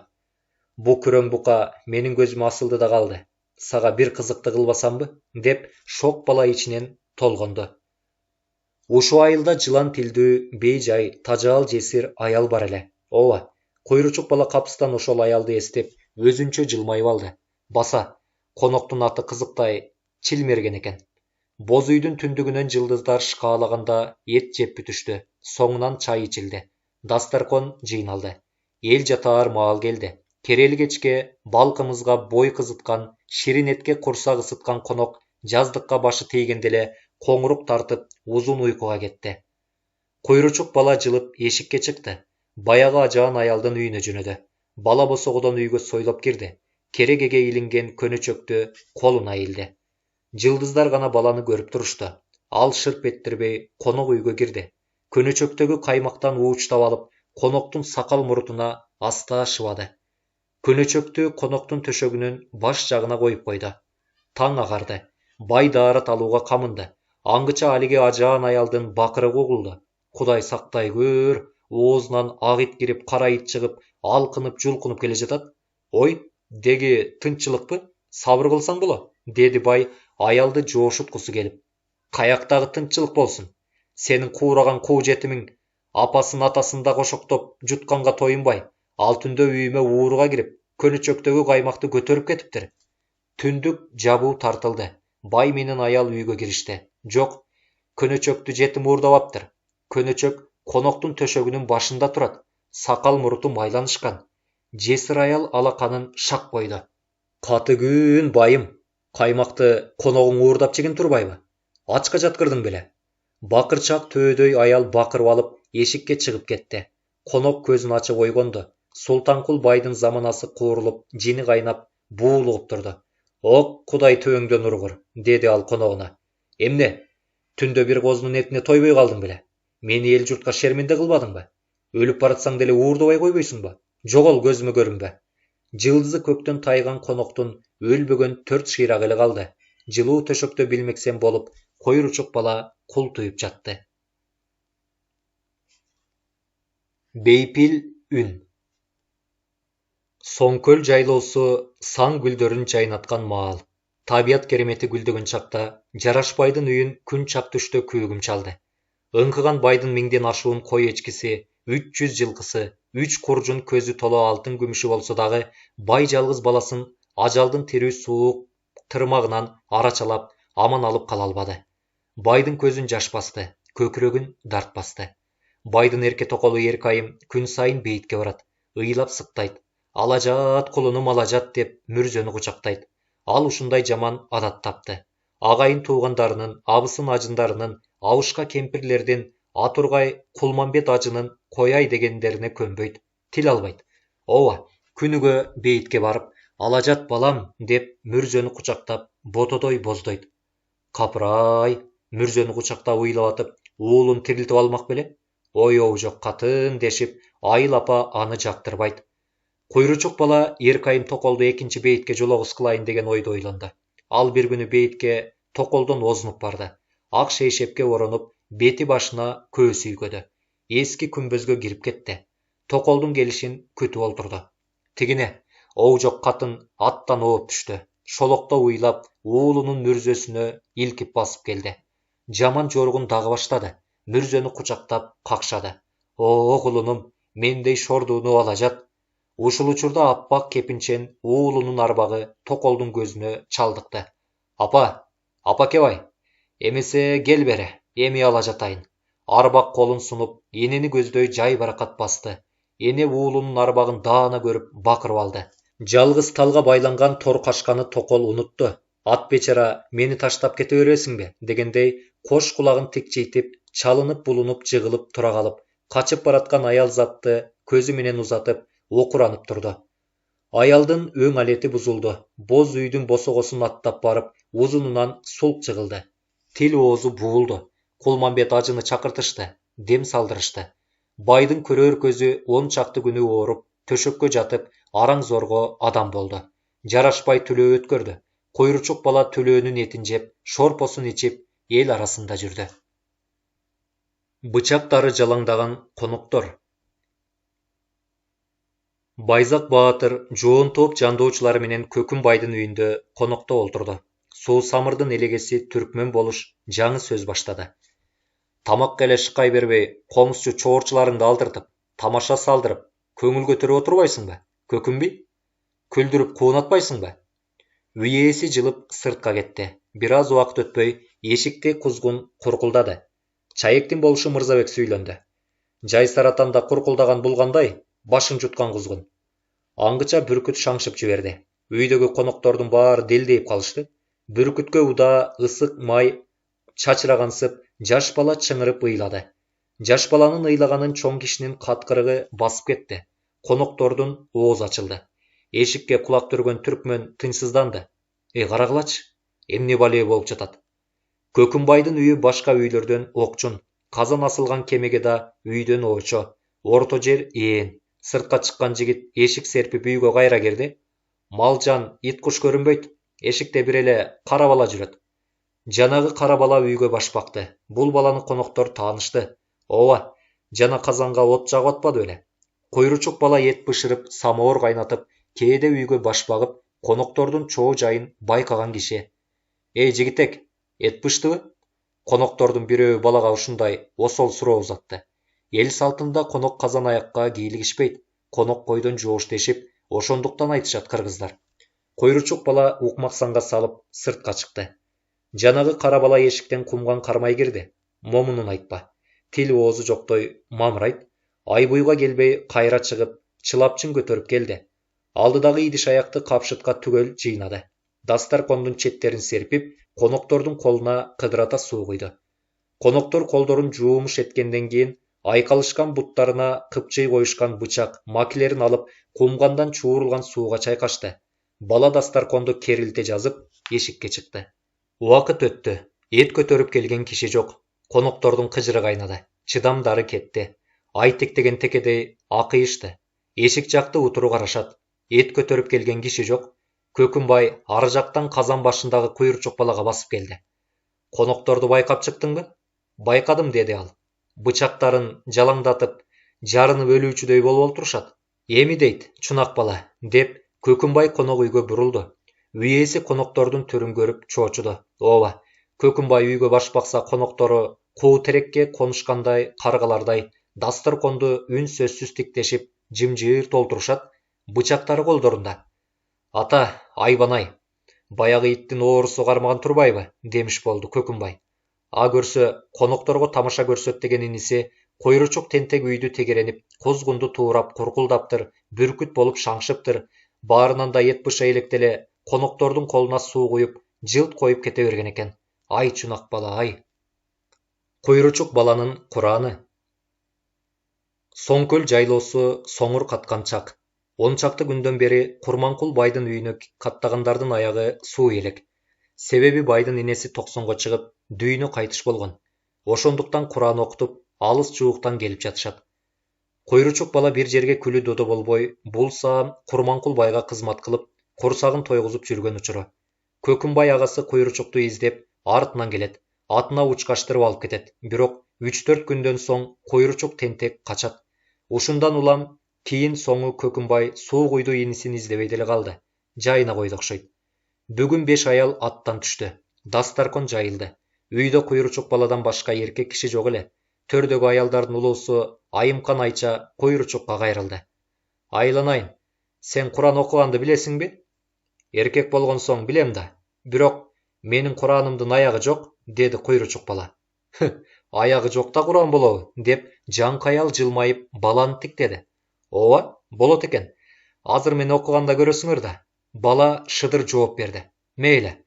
Бу күрөң бука менин көзүмө асылды да калды. Сага бир кызыкты кылбасамбы? Деп шок бала ичинен толгонду. Ушул айылда жылан тилдүү, бейжай, тажаал жесир аял бар эле. Ооба, койручук бала капыстан ошол аялды эстеп, өзүнчө жылмайып алды. Баса, коноктун аты кызыктай Чилмерген экен. Боз үйдүн түндүгүнөн жылдыздар шкаалаганда эт жеп бүтүштү. Соңунан чай ичилди. Дастаркон жыйналды. Эл жатаар маал келди. Керели кечке бал кымызга бой кызыткан, ширин этке курсак ысыткан конок жаздыкка башы тийгенде эле коңурук тартып узун уйкуга кетти. Койручук бала жылып эшикке чыкты. Баягы ажаан аялдын үйүнө жөнөдү. Бала босогодон үйгө сойлоп кирди. Керегеге илинген көнөчөктү колуна илди. Жылдыздар гана баланы көрүп турушту. Ал шырп эттирбей конок үйгө кирди. Көнөчөктөгү каймактан уучлап алып, коноктун сакал мурутуна аста шыбады. Көнөчөктү коноктун төшөгүнүн баш жагына коюп койду. Таң агарды. Бай даарат алууга камынды. Аңгыча алиги ажаан аялдын бакырыгы угулду. Кудай сактай көр, оозунан ак ит кирип, кара ит чыгып, алкынып, жулкунуп келе жатат. Ой, деги тынччылыкпы? Сабыр кылсаң боло, деди бай аялды жоошуткусу келип. Каяктагы тынччылык болсун? Сенин куураган куу жетимиң апасын атасын да кошоктоп жутканга тоюнбай, ал түндө үйүмө ууруга кирип, көнөчөктөгү каймакты көтөрүп кетиптир. Түндүк жабуу тартылды. Бай менен аял үйгө киришти. Жок, көнөчөктү жетим уурдабаптыр. Көнөчөк коноктун төшөгүнүн башында турат. Сакал муруту майланышкан. Жесир аял алаканын шак койду. Каты күн байым, каймакты коногуң уурдап жеген турбайбы? Ачка жаткырдың беле? Бакырчак төөдөй аял бакырып алып эшикке чыгып кетти. Конок көзүн ачып ойгонду. Султанкул байдын заманасы куурулуп, жини кайнап, буулугуп турду. Ок, Кудай төөңдөн ургур, деди ал коногуна. Эмне? Түндө бир козунун этине тойбой калдың беле? Мени эл журтка шерменде кылбадыңбы? Өлүп баратсаң деле уурдабай койбойсуңбу? Жогол, көзүмө көрүнбө. Жылдызы көктөн тайган коноктун өлбөгөн 4 шыйрагы эле калды. Жылуу төшөктө билмексем болуп, койручук бала култуюп жатты. Бейпил үн. Соңкөл жайлоосу саң гүлдөрүн жайнаткан маал. Табият керемети гүлдөгөн чакта Жарашбайдын үйүн күн чак түштө күүгүм чалды. Ыңкыган байдын 1000ден ашуун кой эчкиси, 300 жылкысы, 3 куржун көзү толо алтын күмүшү болсо дагы, бай жалгыз баласын ажалдын тирүү суук тырмагынан арачалап, аман алып кала албады. Байдын көзүн жаш басты, көкүрөгүн дарт басты. Байдын эрке токолу Эркайым күн сайын бейитке барат, ыйлап сыктайт. Алажат кулунум алажат деп мүрзөнү кучактайт. Ал ушундай жаман адат тапты. Агайын туугандарынын, абысын ажындарынын, абышка кемпирлердин, Атургай Кулманбет ажынын кояй дегендерине көнбөйт, тил албайт. Ооба, күнүгө бейитке барып, Алажат балам, деп мүрзөнү кучактап, ботодой боздойт. Капырай, мүрзөнү кучактап ыйлап атып, уулун тирилтип алмак беле? Ой оужок катын дешип, Айыл апа аны жактырбайт. Куйручук бала Эркайым токолду экинчи бейитке жологус кылайын деген ойду ойлонду. Ал бир күнү бейитке токолдон озунуп барды. Ак шейшепке оронуп, бети башына көз үйгөдү. Эски күмбөзгө кирип кетти. Токолдун келишин күтүп олтурду. Тигине оужок катын аттан ооп түштү. Шолокто уйлап, уулунун мүрзөсүнө илкип басып келди. Жаман жоргун дагы баштады. Мүрзөнү кучактап какшады. О, кулунум, мендей шордууну алажат. Ушул учурда аппак кепинчен уулунун арбагы токолдун көзүнө чалдыкты. Апа кебай, эмесе кел бере, эми алажатайын. Арбак колун сунуп, энени көздөй жай баракат басты. Эне уулунун арбагын даана көрүп бакырып алды. Жалгыз талга байланган тор кашканы токол унутту. Ат бечара, мени таштап кете бересиңби дегендей кош кулагын тикчейтип, чалынып булунуп жыгылып тура калып, качып бараткан аял затты көзү менен узатып, окуранып турду. Аялдын өң алети бузулду. Боз үйдүн босогосун аттап барып, узунунан сулк жыгылды. Тил оозу буулду. Кулмамбет ажыны чакыртышты, дем салдырышты. Байдын көрөр көзү 10 чакты күнү ооруп, төшөккө жатып, араң зорго адам болду. Жарашпай түлөө өткөрдү. Куйручук бала түлөөнүн этин жеп, шорпосун ичип, эл арасында жүрдү. Бычактары жалаңдаган коноктор. Байзак Баатыр жоон топ жандоочулары менен Көкүм байдын үйүндө конокто олтурду. Суу самырдын элегеси түркмөн болуш жаңы сөз баштады. Тамакка эле шыккай бербей, комузчу чоорчуларыңды алдыртып, тамаша салдырып, көңүл көтөрүп отурбайсыңбы? Көкүмби? Күлдүрүп куунатпайсыңбы? Үй ээси жылып сыртка кетти. Бир аз убакыт өтпөй, эшикте кузгун куркулдады. Чаектин болушу Мырзабек сүйлөндү. Жайсаратанда куркулдаган булгандай, башын жуткан кузгун. Аңгыча бүркүт шаңшып жиберди. Үйдөгү коноктордун баары делдейип калышты. Бүркүткө удаа ысык май чачырагансып, жаш бала чыңырып ыйлады. Жаш баланын ыйлаганын чоң кишинин каткырыгы басып кетти. Коноктордун оозу ачылды. Эшикке кулак түргөн түркмөн тынчсызданды. Карагылачы, эмне бале болуп жатат? Көкүм байдын үйү башка үйлөрдөн окчун. Казан асылган кемеге да үйдөн очо. Орто жер ээн. Сыртка чыккан жигит эшик серпип үйгө кайра кирди. Малжан, ит куш көрүнбөйт. Эшикте бир эле кара бала жүрөт. Жанагы кара бала үйгө баш бакты. Бул баланы коноктор таанышты. Ооба, жана казанга от жагып атпады беле? Куйручук бала эт бышырып, самоор кайнатып, кээде үйгө баш багып, коноктордун чоо жайын байкаган киши. Жигитек, эт быштыбы? Коноктордун бирөө балага ушундай осол суроо узатты. Эл салтында конок казан аякка кийлигишпейт. Конок койдон жоош дешип, ошондуктан айтышат кыргыздар. Куйручук бала укмаксанга салып сыртка чыкты. Жанагы кара бала эшиктен кумган кармай кирди. Момунун айтпа. Тил оозу жоктой мамырайт. Ай буйга келбей кайра чыгып, чылапчын көтөрүп келди. Алдыдагы идиш аякты капшытка түгөл жыйнады. Дастаркондун четтерин серпип, коноктордун колуна кыдырата суу куйду. Коноктор колдорун жуумуш эткенден кийин айкалышкан буттарына кыпчый коюшкан бычак, макилерин алып, кумгандан чуурулган сууга чайкашты. Бала дастарконду керилте жазып, эшикке чыкты. Убакыт өттү. Эт көтөрүп келген киши жок. Коноктордун кыжыры кайнады. Чыдамдары кетти. Ай тектеген текедей акыйышты. Эшик жакты утуру карашат. Эт көтөрүп келген киши жок. Көкүм бай ары жактан казан башындагы Куйручук балага басып келди. Конокторду байкап чыктыңбы? Байкадым, деди ал. Бычактарын жалаңдатып, жарынып өлүүчүдөй болуп олтурушат. Эми дейт, чунак бала, деп Көкүм бай конок үйгө бурулду. Үй ээси коноктордун түрүн көрүп чоочуду. Ооба, Көкүм бай үйгө баш бакса коноктору куу терекке конушкандай каргалардай дастарконду үн сөзсүз тиктешип, жымжырт олтурушат, бычактары колдорунда. Ата, айбанай, баягы иттин оорусу кармаган турбайбы, демиш болду Көкүм бай. А көрсө, конокторго тамаша көрсөт деген иниси Куйручук тентек үйдү тегеренип, кузгунду туурап куркулдаптыр, бүркүт болуп шаңшыптыр, баарынан да эт быша электеле коноктордун колуна суу куюп, жылт коюп кете берген экен. Ай чунак бала, ай. Куйручук баланын Кураны. Соңкөл жайлоосу соңур каткан чак. 10 чакты күндөн бери Курманкул байдын үйүнө каттагандардын аягы суу элек. Себеби байдын инеси токсонго чыгып, дүйнө кайтыш болгон. Ошондуктан Куран окутуп, алыс жууктан келип жатышат. Койручук бала бир жерге күлү додо болбой, булса Курманкул байга кызмат кылып, курсагын тойгузуп жүргөн учуру. Көкүмбай агасы Койручукту издеп, артынан келет. Атына учкаштырып алып кетет. Бирок 3-4 күндөн соң Койручук тентек качат. Ушундан улам кийин соңу Көкүмбай суу куйду инисин издебей деле калды. Жайына койду окшойт. Бүгүн 5 аял аттан түштү. Дастаркон жайылды. Үйдө Койручук баладан башка эркек киши жок эле. Төрдөгү аялдардын улуусу Айымкан Айча Койручукка кайрылды. Айланайын, сен Куран окуганды билесиңби? Эркек болгон соң билем да. Бирок менин Куранымдын аягы жок, деди Койручук бала. Аягы жок да Куран болобу, деп жаңкаял жылмайып баланы тиктеди. Ооба, болот экен. Азыр мен окуганда көрөсүңөр да. Бала шыдыр жооп берди. Мейли,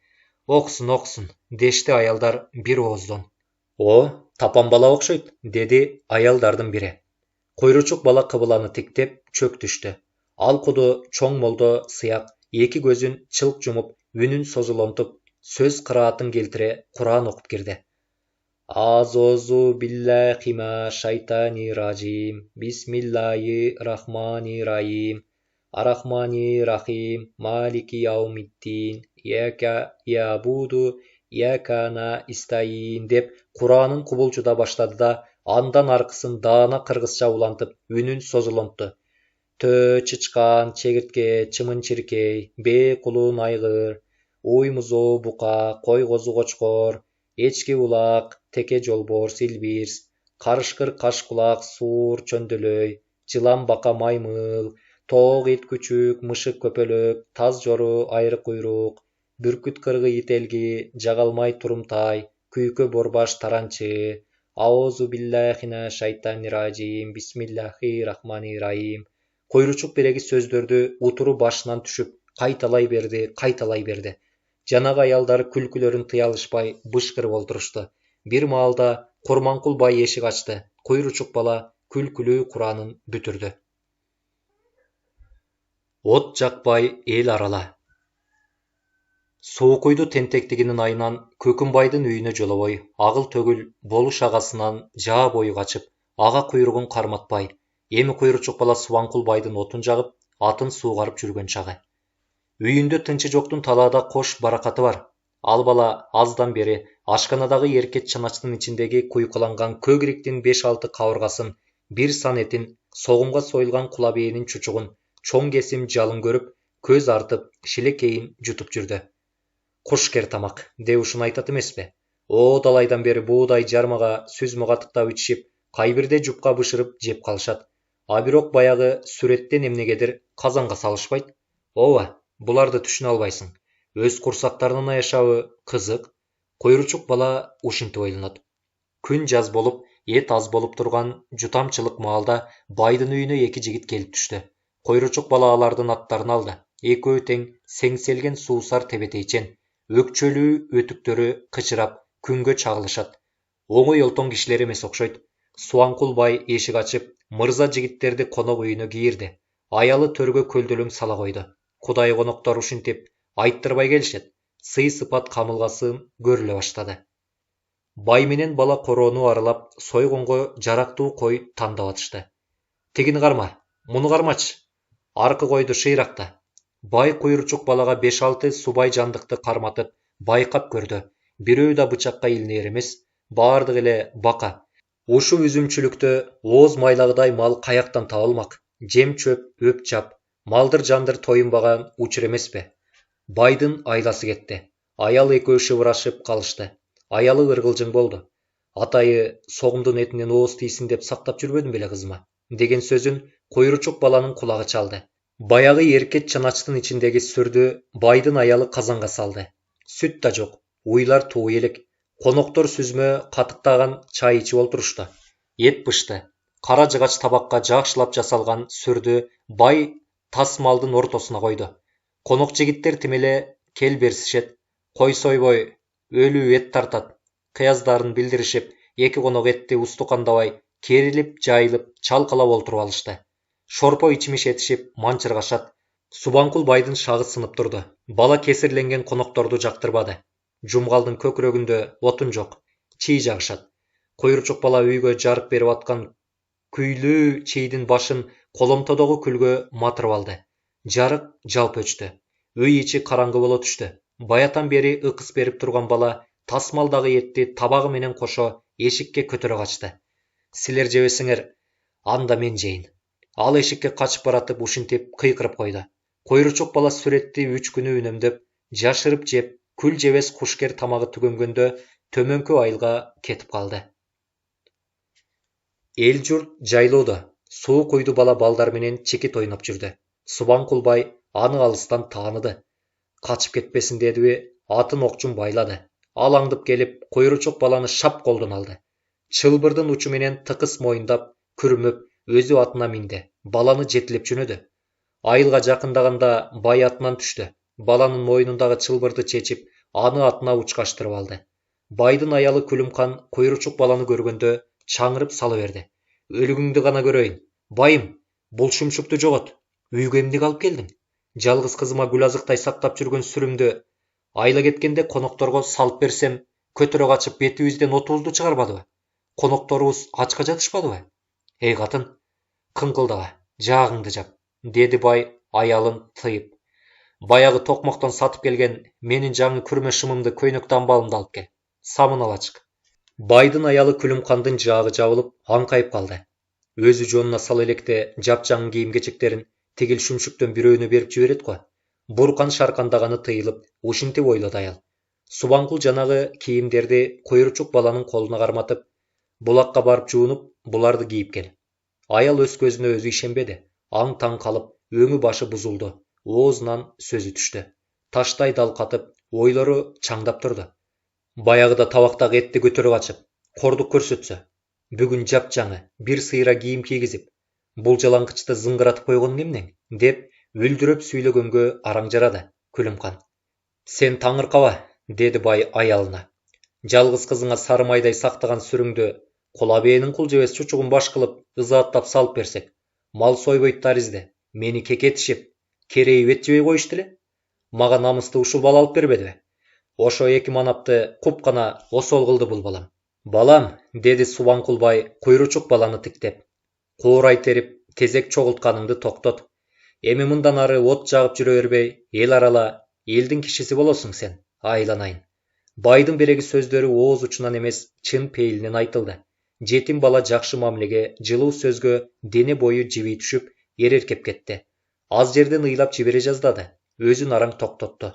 окусун, дешти аялдар бир ооздон. Тапан бала окшойт, деди аялдардын бири. Койручук бала кыбыланы тиктеп чөк түштү. Ал куду чоң молдо сыяк эки көзүн чылк жумуп, үнүн созулонтуп, сөз кыраатын келтире Куран окуп кирди. Азозу биллахи ма шайтани ражим. Бисмиллахи рахмани рахим. Арахмани рахим. Малики яумиддин. Ияка ябуду. Ияка истаин деп Куранын кубулчуда баштады да, андан аркысын даана кыргызча улантып, үнүн созулонту. Тө чычкан, чегиртке, чымын чиркей, бee кулун айгыр, уй музу бука, кой козу кочкор, эчки улак, теке жолбор, силбирс, карышкыр кашкулак, суур чөндөлөй, жылан бака маймыл, тоок ит күчүк, мышык көпөлөк, таз жору, айры куйрук, бүркүт кыргы ителги, жагалмай турумтай, күйкө борбаш таранчы, аозу биллахина шайтани ражим, бисмиллахи рахмани рахим. Койручук береги сөздөрдү утуру башынан түшүп, кайталай берди. Жанагы аялдар күлкүлөрүн тыя алышпай бышкырып олтурушту. Бир маалда Курманкул бай эшик ачты. Койручук бала күлкүлүү Куранын бүтүрдү. От жакпай эл арала. Суу куйду тентектигинин айынан Көкүмбайдын үйүнө жолобой, агыл төгүл болуш агасынан жаа бою качып, ага куйругун карматпай, эми Койручук бала Субанкул байдын отун жагып, атын суугарып жүргөн чагы. Үйүндө тынчы жоктун талаада кош баракаты бар. Ал бала аздан бери ашканадагы эркек чаначтын ичиндеги куйкуланган көгриктин 5-6 кабыргасын, бир сан этин, согумга союлган кулабээнин чучугун, чоң кесим жалын көрүп, көз артып, шилекейин жутуп жүрдү. Кушкер тамак, деп ушуну айтат эмеспи? Далайдан бери буудай жармага сүзмө катыктап ичишип, кайбирде жупка бышырып жеп калышат. А бирок баягы сүрөттен эмнегедир казанга салышпайт. Ооба, буларды түшүнө албайсың. Өз курсактарынын аяшабы кызык. Койручук бала ушинтип ойлонот. Күн жаз болуп, эт аз болуп турган жутамчылык маалда байдын үйүнө эки жигит келип түштү. Койручук бала алардын аттарын алды. Экөө тең сеңселген суусар тебетейчен, өкчөлүү өтүктөрү кычырап күнгө чагылышат. Оңой олтон кишилер эмес окшойт. Субанкул бай эшик ачып, мырза жигиттерди конок үйүнө кийирди. Аялы төргө көлдөлөң сала койду. Кудай коноктор ушинтип айттырбай келишет. Сый сыпат камылгасын көрүлө баштады. Бай менен бала короону аралап, сойгонго жарактуу кой тандап атышты. Тигини карма, муну кармачы. Аркы койду шыйракта. Бай Койручук балага 5-6 субай жандыкты карматып, байкап көрдү. Бирөө да бычакка илинер эмес, баардыгы эле бака. Ушу үзүмчүлүктө ооз майлагыдай мал каяктан табылмак? Жем чөп, өп чап, малдыр жандыр тоюнбаган учур эмеспи? Байдын айласы кетти. Аял экөө шыбырашып калышты. Аялы ыргылжың болду. Атайы согумдун этинен ооз тийсин деп сактап жүрбөдүм беле кызыма? Деген сөзүн Койручук баланын кулагы чалды. Баягы эркек чаначтын ичиндеги сүрдү байдын аялы казанга салды. Сүт да жок, уйлар туу элек. Коноктор сүзмө катыктаган чай ичип олтурушту. Эт бышты. Кара жыгач табакка жакшылап жасалган сүрдү бай тас малдын ортосуна койду. Конок жигиттер тимеле кел берсишет. Кой сойбой, өлүү эт тартат. Кыяздарын билдиришип, эки конок этти устукандабай, керилип, жайылып, чалкалап олтуруп алышты. Шорпо ичимиш етишип, манчыргашат. Субанкул байдын шағы сынып тұрды. Бала кесірленген қонақторды жақтырбады. Жумгалдың көкірегінде отын жоқ. Чий жағышат. Койручук бала үйгө жарык берип аткан күйлүү чийдин башын коломтодогу күлгө матырып алды. Жарык жалп өчтү. Үй ичи караңгы боло түштү. Баятан бери ыкыс берип турган бала тасмалдагы этти табагы менен кошо эшикке көтөрө качты. Силер жебесиңер, анда мен жейин. Ал эшикке качып баратып ушинтип кыйкырып койду. Койручук бала сүретти 3 күнү үнөмдөп, жашырып жеп, күл жебес кушкер тамагы түгөнгөндө төмөнкү айылга кетип калды. Эл журт жайлоодо суук уйду бала балдар менен чекит ойноп жүрдү. Субанкул бай аны алыстан тааныды. Качып кетпесин дедиби, атын окчун байлады. Ал аңдып келип, койручук баланы шап колдон алды. Чылбырдын учу менен тыкыс моюндап, күрмөп, өзү атына минди. Баланы жетилеп жөнөдү. Айылга жакындаганда бай атынан түштү. Баланын мойнундагы чылбырды чечип, аны атына учкаштырып алды. Байдын аялы Күлүмкан койручук баланы көргөндө чаңырып сала берди. Өлүгүңдү гана көрөйүн. Байым, бул шумшукту жогот. Үйгө эмнеге алып келдиң? Жалгыз кызыма гүл азыктай сактап жүргөн сүрүмдү айла кеткенде конокторго салып берсем, көтөрө качып бетибизден отубузду чыгарбадыбы? Конокторубуз ачка жатышпадыбы? Эй катын, кыңкылдага, жаагыңды жап, деди бай аялын тыйып. Баягы токмоктон сатып келген менин жаңы күрмө шымымды көйнөк дамбалымды алып кел. Самын ала чык. Байдын аялы Күлүмкандын жаагы жабылып, аңкайып калды. Өзү жонуна сала электе жапжаң кийим кечектерин тигил шүмшүктөн бирөөнө берип жиберет го. Буркан шаркандаганы тыйылып, ушинтип ойлоду аял. Субанкул жанагы кийимдерди койручук баланын колуна карматып, булакка барып жуунуп, буларды кийип кел. Аял өз көзүнө өзү ишенбеди. Аң-таң калып, өңү башы бузулду. Оозунан сөзү түштү. Таштай далкатып, ойлору чаңдап турду. Баягыда табактагы этти көтөрүп ачып, кордук көрсөтсө, бүгүн жапжаңы бир сыйра кийим кийгизип, бул жалаңкычты зыңгыратып койгонуң эмнең? Деп үлдүрөп сүйлөгөнгө араң жарады Күлүмкан. Сен таңыркаба, деди бай аялына. Жалгыз кызыңа сары майдай сактаган сүрүңдү Кулабээнин кул жебес чучугун баш кылып ызааттап салып берсек, мал сойбойт таризде мени кекетишип, керейип эт жебей коюшту эле. Мага намысты ушул бала алып бербедиби? Ошо 2 манапты купкана осол кылды бул балам. Балам, деди Субанкул бай койручук баланы тиктеп. Коорай терип, тезек чогултканыңды токтот. Эми мындан ары от жагып жүрө бербей, эл арала, элдин кишиси болосуң сен, айланайын. Байдын береги сөздөрү ооз учунан эмес, чын пейилинен айтылды. Жетим бала жакшы мамилеге, жылуу сөзгө дене бою жиби түшүп, эреркеп кетти. Аз жерден ыйлап жибере жаздады. Өзүн араң токтотту.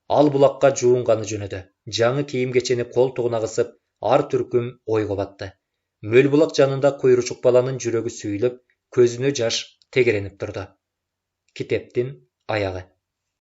Ал булакка жуунганы жөнөдү. Жаңы кийим кечени колтугуна кысып, ар түркүм ойго батты. Мөл булак жанында койручук баланын жүрөгү сүйүлүп, көзүнө жаш тегеренип турду. Китептин аягы.